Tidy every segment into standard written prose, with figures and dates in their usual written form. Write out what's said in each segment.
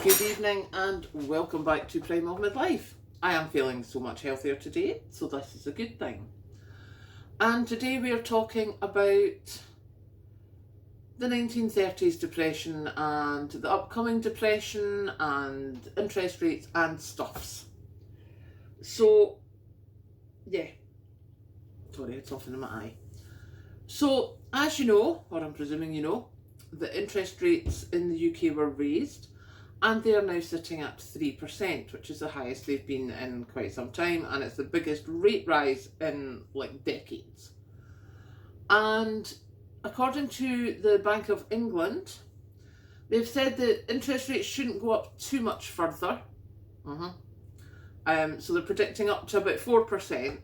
Good evening and welcome back to Primal Midlife. I am feeling so much healthier today, so this is a good thing. And today we are talking about the 1930s depression and the upcoming depression and interest rates and stuffs. So, yeah. Sorry, it's off in my eye. So, as you know, or I'm presuming you know, the interest rates in the UK were raised and they are now sitting at 3%, which is the highest they've been in quite some time, and it's the biggest rate rise in like decades. And according to the Bank of England, they've said that interest rates shouldn't go up too much further. So they're predicting up to about 4%.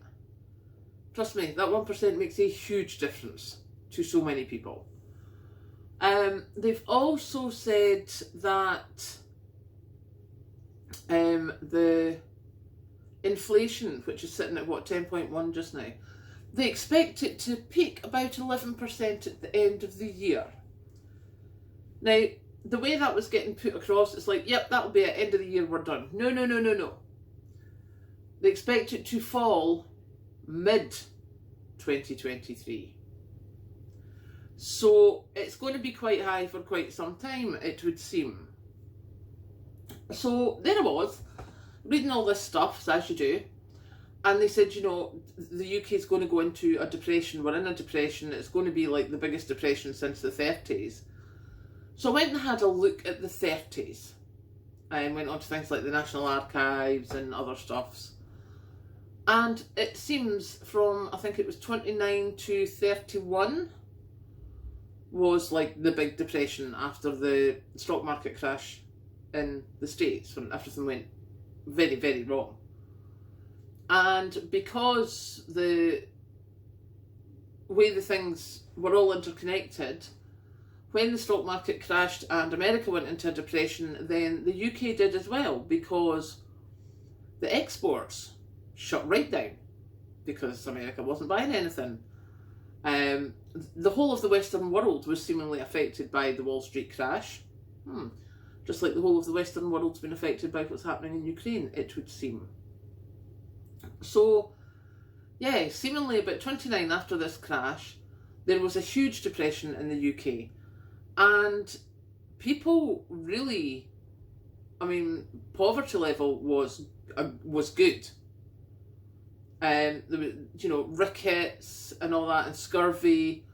Trust me, that 1% makes a huge difference to so many people. They've also said that the inflation, which is sitting at 10.1 just now, they expect it to peak about 11% at the end of the year. Now, the way that was getting put across, it's like, yep, that'll be at end of the year, we're done. No. They expect it to fall mid-2023. So it's going to be quite high for quite some time, it would seem. So there I was, reading all this stuff, as you do, and they said, you know, the UK is going to go into a depression. We're in a depression. It's going to be like the biggest depression since the 30s. So I went and had a look at the 30s. I went on to things like the National Archives and other stuffs. And it seems from, I think it was 29 to 31, was like the big depression after the stock market crash in the States, when everything went very, very wrong. And because the way the things were all interconnected, when the stock market crashed and America went into a depression, then the UK did as well, because the exports shut right down because America wasn't buying anything. The whole of the Western world was seemingly affected by the Wall Street crash. Just like the whole of the Western world's been affected by what's happening in Ukraine, it would seem. So, yeah, seemingly about 29 after this crash, there was a huge depression in the UK. And people really, poverty level was good. There was, rickets and all that, and scurvy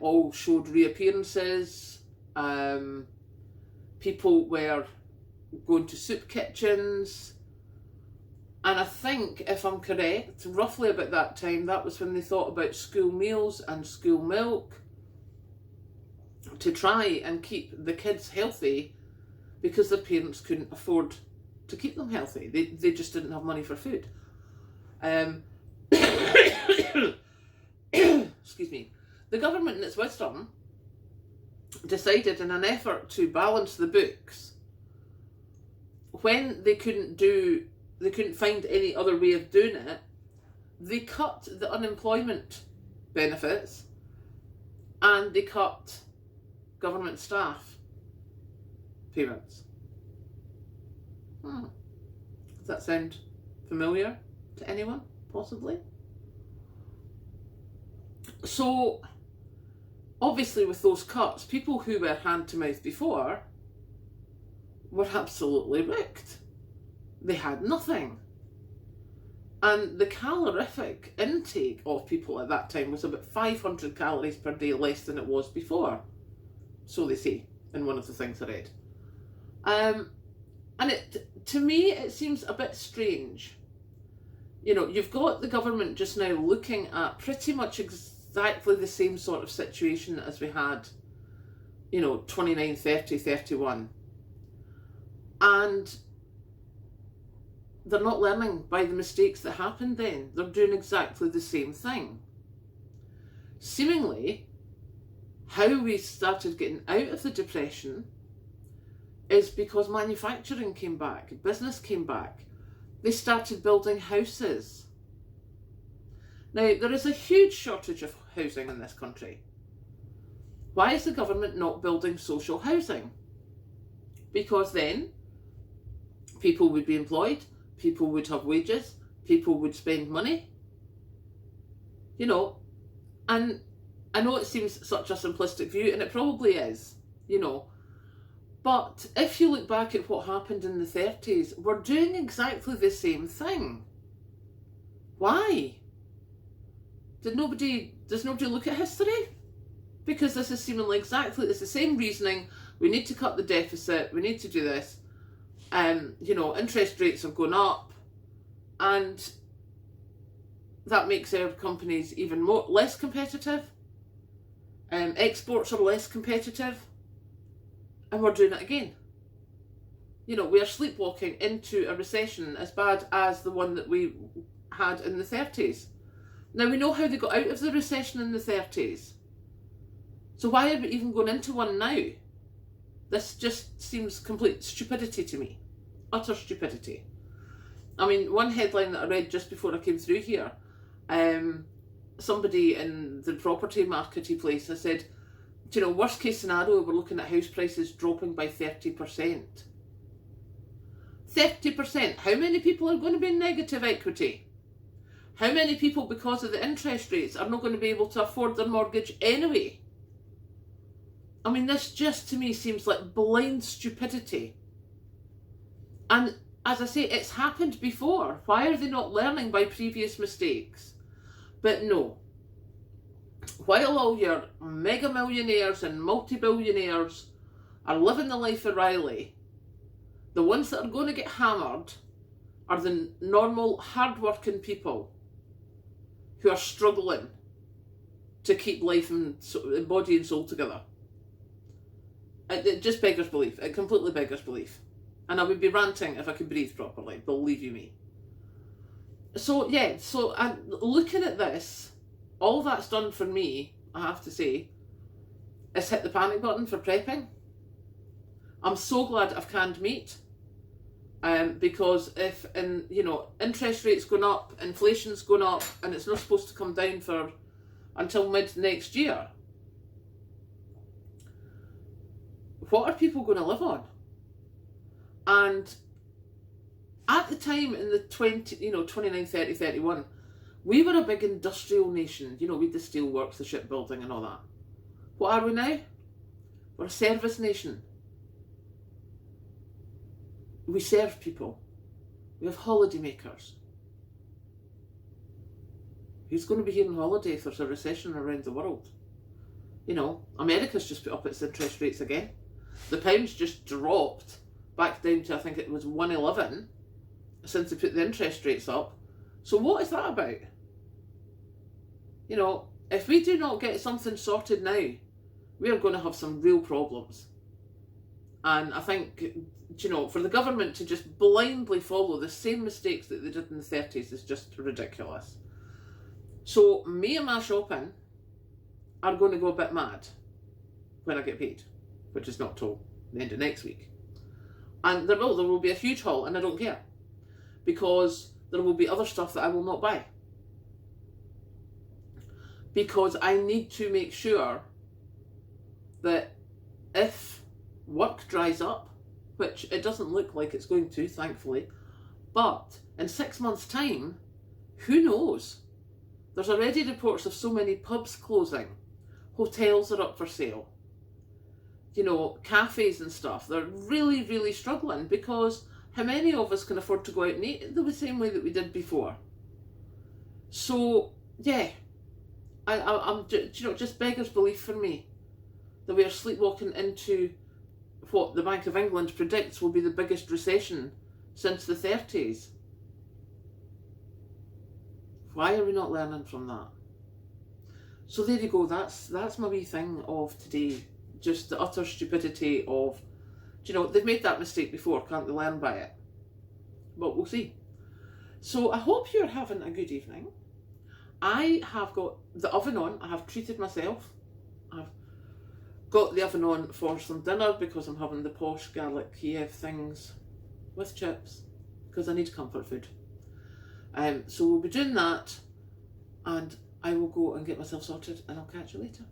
all showed reappearances. People were going to soup kitchens, and I think, if I'm correct, roughly about that time, that was when they thought about school meals and school milk to try and keep the kids healthy, because their parents couldn't afford to keep them healthy. They just didn't have money for food. Excuse me. The government, in its wisdom, decided, in an effort to balance the books, when they couldn't find any other way of doing it, they cut the unemployment benefits and they cut government staff payments. Does that sound familiar to anyone, possibly? So, obviously with those cuts, people who were hand to mouth before were absolutely wrecked. They had nothing. And the calorific intake of people at that time was about 500 calories per day less than it was before. So they say in one of the things I read. And to me, it seems a bit strange. You've got the government just now looking at pretty much exactly the same sort of situation as we had, 29, 30, 31. And they're not learning by the mistakes that happened then. They're doing exactly the same thing. Seemingly, how we started getting out of the depression is because manufacturing came back, business came back. They started building houses. Now, there is a huge shortage of housing in this country. Why is the government not building social housing? Because then people would be employed, people would have wages, people would spend money, you know. And I know it seems such a simplistic view, and it probably is, you know. But if you look back at what happened in the 30s, we're doing exactly the same thing. Why? Does nobody look at history? Because this is seemingly exactly, it's the same reasoning. We need to cut the deficit, we need to do this. You know, interest rates have gone up, and that makes our companies even less competitive. Exports are less competitive, and we're doing it again. You know, we are sleepwalking into a recession as bad as the one that we had in the 30s. Now, we know how they got out of the recession in the 30s. So why are we even going into one now? This just seems complete stupidity to me. Utter stupidity. I mean, one headline that I read just before I came through here, somebody in the property marketplace has said, you know, worst case scenario, we're looking at house prices dropping by 30%. 30%. How many people are going to be in negative equity? How many people, because of the interest rates, are not going to be able to afford their mortgage anyway? I mean, this just to me seems like blind stupidity. And as I say, it's happened before. Why are they not learning by previous mistakes? But no. While all your mega millionaires and multi-billionaires are living the life of Riley, the ones that are going to get hammered are the normal, hard-working people who are struggling to keep life and body and soul together. It just beggars belief. It completely beggars belief. And I would be ranting if I could breathe properly, believe you me. So yeah, so I'm looking at this, all that's done for me, I have to say, is hit the panic button for prepping. I'm so glad I've canned meat. Because if, you know, interest rates going up, inflation's going up, and it's not supposed to come down until mid next year, what are people going to live on? And at the time in the 29, 30, 31, we were a big industrial nation. You know, we had the steelworks, the shipbuilding and all that. What are we now? We're a service nation. We serve people. We have holiday makers. Who's going to be here on holiday if there's a recession around the world? You know, America's just put up its interest rates again. The pound's just dropped back down to, I think it was 111 since they put the interest rates up. So what is that about? You know, if we do not get something sorted now, we are going to have some real problems. And I think, you know, for the government to just blindly follow the same mistakes that they did in the 30s is just ridiculous. So me and my shopping are going to go a bit mad when I get paid, which is not till the end of next week. And there will be a huge haul, and I don't care, because there will be other stuff that I will not buy. Because I need to make sure that if work dries up, which it doesn't look like it's going to, thankfully, but in 6 months' time, who knows? There's already reports of so many pubs closing, hotels are up for sale, you know, cafes and stuff. They're really, really struggling, because how many of us can afford to go out and eat the same way that we did before? So, yeah, I'm you know, just beggars belief for me that we are sleepwalking into what the Bank of England predicts will be the biggest recession since the 30s. Why are we not learning from that? So there you go, that's my wee thing of today. Just the utter stupidity of, you know, they've made that mistake before, can't they learn by it? But we'll see. So I hope you're having a good evening. I have got the oven on, I have treated myself. I've got the oven on for some dinner because I'm having the posh garlic Kiev things with chips, because I need comfort food. So we'll be doing that, and I will go and get myself sorted, and I'll catch you later.